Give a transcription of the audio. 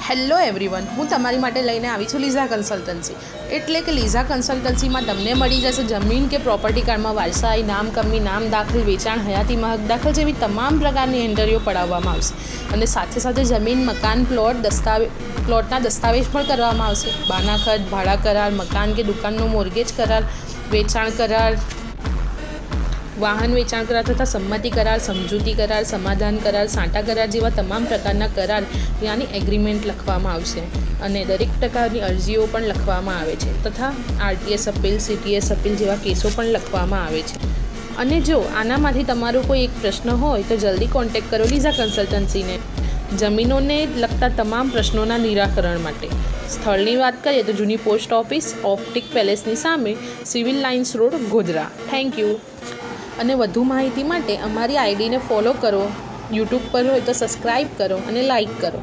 Hello everyone, હું તમારી માટે લઈને આવી છું લીઝા કન્સલ્ટન્સી. એટલે કે લીઝા કન્સલ્ટન્સીમાં તમને મળી જશે જમીન કે પ્રોપર્ટી કાર્ડમાં વારસાઈ, નામ કમી, નામ દાખલ, વેચાણ, હયાતીમાં હક દાખલ જેવી તમામ પ્રકારની એન્ટ્રીઓ પડાવવામાં આવશે. અને સાથે સાથે જમીન, મકાન, પ્લોટના દસ્તાવેજ પણ કરવામાં આવશે. બાનાખત, ભાડા કરાર, મકાન કે દુકાનનો મોર્ગેજ કરાર, વેચાણ કરાર, વાહન વેચાણ કરાર તથા સંમતિ કરાર, સમજૂતી કરાર, સમાધાન કરાર, સાંટા કરાર જેવા તમામ પ્રકારના કરાર યાની એગ્રીમેન્ટ લખવામાં આવશે. અને દરેક પ્રકારની અરજીઓ પણ લખવામાં આવે છે તથા આરટીએસ અપીલ, સીટીએસ અપીલ જેવા કેસો પણ લખવામાં આવે છે. અને જો આનામાંથી તમારો કોઈ એક પ્રશ્ન હોય તો જલ્દી કોન્ટેક્ટ કરો લીઝા કન્સલ્ટન્સીને જમીનોને લગતા તમામ પ્રશ્નોના નિરાકરણ માટે. સ્થળની વાત કરીએ તો જૂની પોસ્ટ ઓફિસ, ઓપ્ટિક પેલેસની સામે, civil lines road, Godhra. Thank you. અને વધુ માહિતી માટે અમારી આઈડીને ફોલો કરો. યુટ્યુબ પર હોય તો સબસ્ક્રાઈબ કરો અને લાઈક કરો.